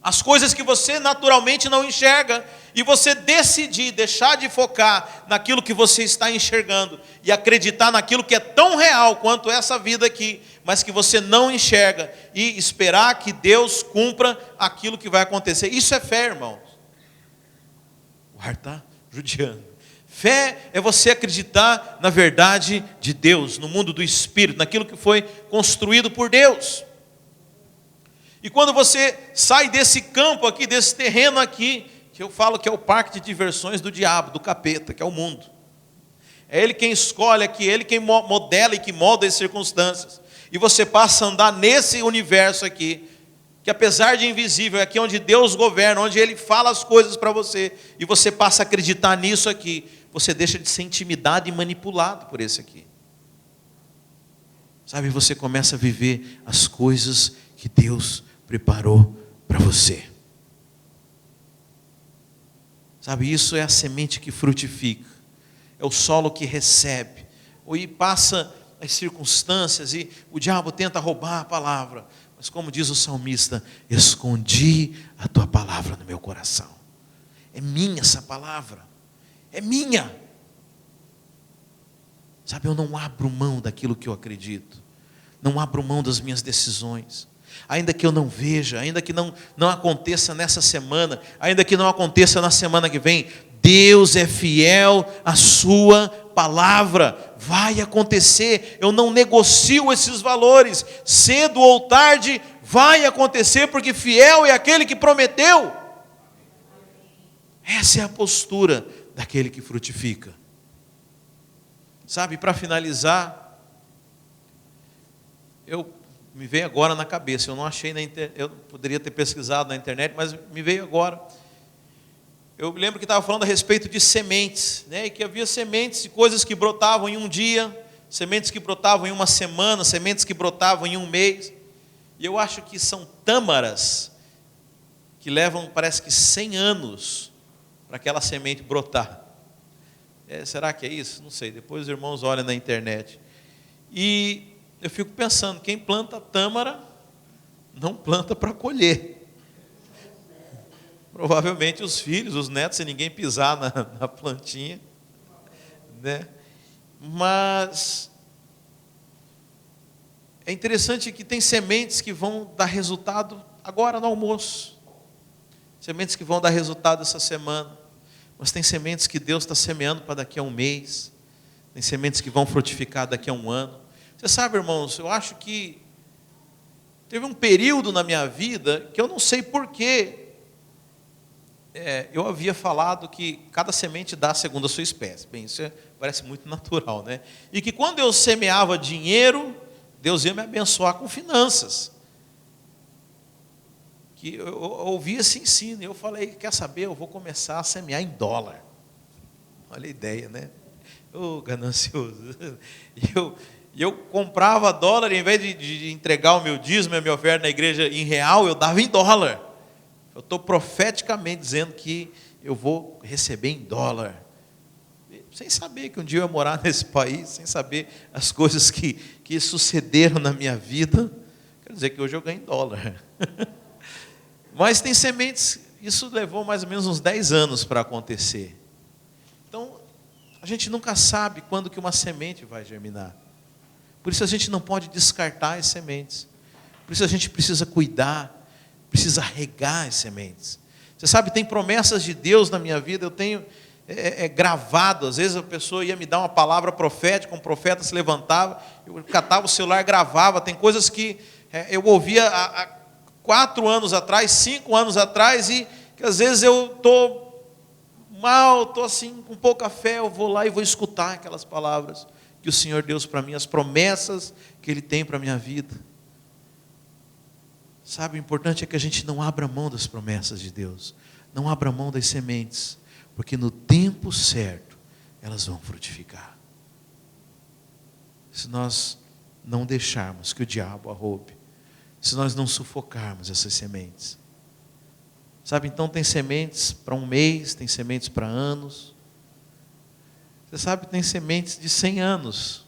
as coisas que você naturalmente não enxerga, e você decidir deixar de focar naquilo que você está enxergando e acreditar naquilo que é tão real quanto essa vida aqui, mas que você não enxerga, e esperar que Deus cumpra aquilo que vai acontecer. Isso é fé, irmãos. O ar está judiando. Fé é você acreditar na verdade de Deus, no mundo do Espírito, naquilo que foi construído por Deus. E quando você sai desse campo aqui, desse terreno aqui, que eu falo que é o parque de diversões do diabo, do capeta, que é o mundo. É ele quem escolhe aqui, ele quem modela e que molda as circunstâncias. E você passa a andar nesse universo aqui, que apesar de invisível, é aqui onde Deus governa, onde Ele fala as coisas para você, e você passa a acreditar nisso aqui, você deixa de ser intimidado e manipulado por esse aqui. Sabe, você começa a viver as coisas que Deus preparou para você. Sabe, isso é a semente que frutifica, é o solo que recebe, e passa as circunstâncias, e o diabo tenta roubar a palavra, mas como diz o salmista, escondi a tua palavra no meu coração. É minha essa palavra, é minha. Sabe, eu não abro mão daquilo que eu acredito, não abro mão das minhas decisões, ainda que eu não veja, ainda que não aconteça nessa semana, ainda que não aconteça na semana que vem, Deus é fiel à sua palavra, vai acontecer, eu não negocio esses valores, cedo ou tarde vai acontecer, porque fiel é aquele que prometeu. Essa é a postura daquele que frutifica. Sabe, para finalizar, me veio agora na cabeça, eu não achei na internet, eu poderia ter pesquisado na internet, mas me veio agora. Eu lembro que estava falando a respeito de sementes, né? E que havia sementes de coisas que brotavam em um dia, sementes que brotavam em uma semana, sementes que brotavam em um mês. E eu acho que são tâmaras que levam, parece que 100 anos para aquela semente brotar. Será que é isso? Não sei, depois os irmãos olham na internet. E eu fico pensando, quem planta tâmara não planta para colher. Provavelmente os filhos, os netos, se ninguém pisar na plantinha, né? Mas é interessante que tem sementes que vão dar resultado agora no almoço, sementes que vão dar resultado essa semana, mas tem sementes que Deus está semeando para daqui a um mês, tem sementes que vão frutificar daqui a um ano. Você sabe, irmãos, eu acho que teve um período na minha vida que eu não sei porquê, eu havia falado que cada semente dá segundo a sua espécie. Bem, isso parece muito natural, né? E que quando eu semeava dinheiro, Deus ia me abençoar com finanças. Que eu ouvi esse ensino, e eu falei, quer saber, eu vou começar a semear em dólar. Olha a ideia, né? Ganancioso. E eu comprava dólar, em vez de entregar o meu dízimo, a minha oferta na igreja em real, eu dava em dólar. Eu estou profeticamente dizendo que eu vou receber em dólar. Sem saber que um dia eu ia morar nesse país, sem saber as coisas que sucederam na minha vida. Quer dizer que hoje eu ganho em dólar. Mas tem sementes, isso levou mais ou menos uns 10 anos para acontecer. Então, a gente nunca sabe quando que uma semente vai germinar. Por isso a gente não pode descartar as sementes. Por isso a gente precisa cuidar, precisa regar as sementes. Você sabe, tem promessas de Deus na minha vida, eu tenho gravado. Às vezes a pessoa ia me dar uma palavra profética, um profeta se levantava, eu catava o celular, gravava. Tem coisas que eu ouvia há 4 anos atrás, 5 anos atrás, e que às vezes eu estou mal, estou assim, com pouca fé, eu vou lá e vou escutar aquelas palavras que o Senhor deu para mim, as promessas que Ele tem para a minha vida. Sabe, o importante é que a gente não abra mão das promessas de Deus, não abra mão das sementes, porque no tempo certo elas vão frutificar. Se nós não deixarmos que o diabo a roube, se nós não sufocarmos essas sementes. Sabe, então tem sementes para um mês, tem sementes para anos. Você sabe, tem sementes de 100 anos.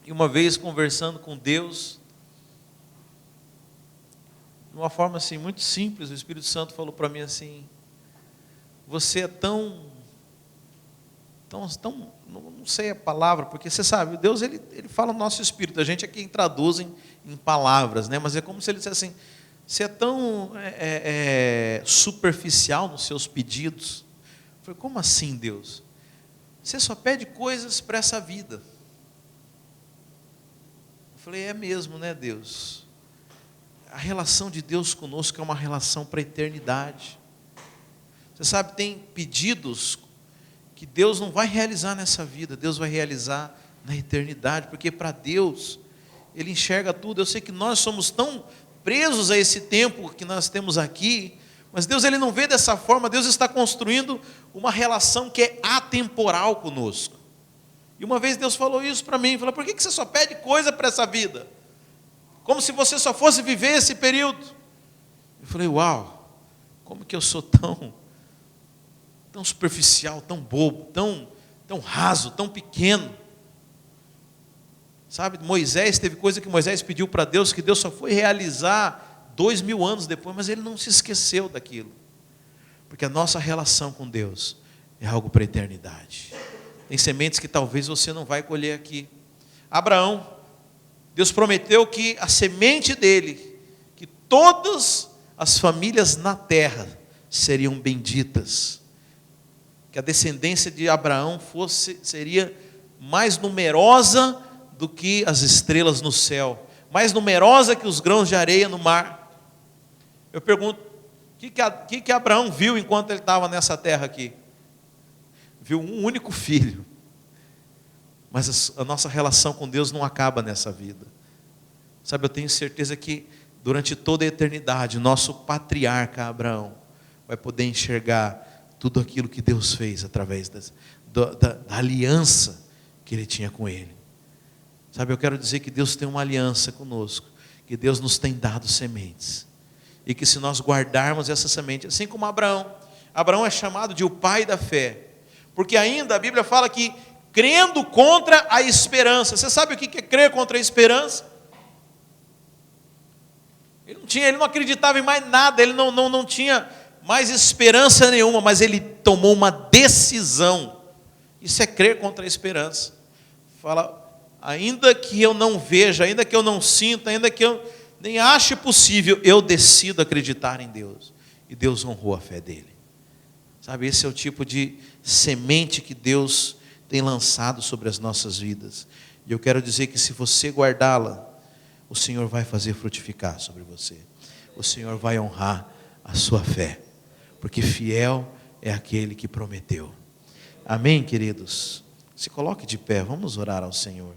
E uma vez conversando com Deus, de uma forma assim muito simples, o Espírito Santo falou para mim assim: você é tão, não sei a palavra, porque você sabe, Deus ele fala no nosso espírito, a gente é quem traduz em palavras, né? Mas é como se ele dissesse assim: você é tão superficial nos seus pedidos, Eu falei, como assim, Deus? Você só pede coisas para essa vida. Eu falei, é mesmo, né, Deus? A relação de Deus conosco é uma relação para a eternidade. Você sabe, tem pedidos que Deus não vai realizar nessa vida, Deus vai realizar na eternidade, porque para Deus, Ele enxerga tudo. Eu sei que nós somos tão presos a esse tempo que nós temos aqui, mas Deus, Ele não vê dessa forma. Deus está construindo uma relação que é atemporal conosco. E uma vez Deus falou isso para mim, falou, por que você só pede coisa para essa vida? Como se você só fosse viver esse período. Eu falei, uau, como que eu sou tão superficial, tão bobo, tão raso, tão pequeno. Sabe, Moisés, teve coisa que Moisés pediu para Deus, que Deus só foi realizar 2000 anos depois, mas ele não se esqueceu daquilo. Porque a nossa relação com Deus é algo para a eternidade. Tem sementes que talvez você não vai colher aqui. Abraão, Deus prometeu que a semente dele, que todas as famílias na terra seriam benditas. Que a descendência de Abraão seria mais numerosa do que as estrelas no céu, mais numerosa que os grãos de areia no mar. Eu pergunto, o que Abraão viu enquanto ele estava nessa terra aqui? Viu um único filho. Mas a nossa relação com Deus não acaba nessa vida. Sabe, eu tenho certeza que durante toda a eternidade, o nosso patriarca Abraão vai poder enxergar tudo aquilo que Deus fez através da aliança que Ele tinha com ele. Sabe, eu quero dizer que Deus tem uma aliança conosco, que Deus nos tem dado sementes, e que se nós guardarmos essa semente, assim como Abraão é chamado de o pai da fé, porque ainda a Bíblia fala que crendo contra a esperança. Você sabe o que é crer contra a esperança? Ele não acreditava em mais nada, ele não tinha mais esperança nenhuma, mas ele tomou uma decisão. Isso é crer contra a esperança. Fala, ainda que eu não veja, ainda que eu não sinta, ainda que eu nem ache possível, eu decido acreditar em Deus. E Deus honrou a fé dele. Sabe, esse é o tipo de semente que Deus tem lançado sobre as nossas vidas. E eu quero dizer que se você guardá-la, o Senhor vai fazer frutificar sobre você. O Senhor vai honrar a sua fé. Porque fiel é aquele que prometeu. Amém, queridos? Se coloque de pé, vamos orar ao Senhor.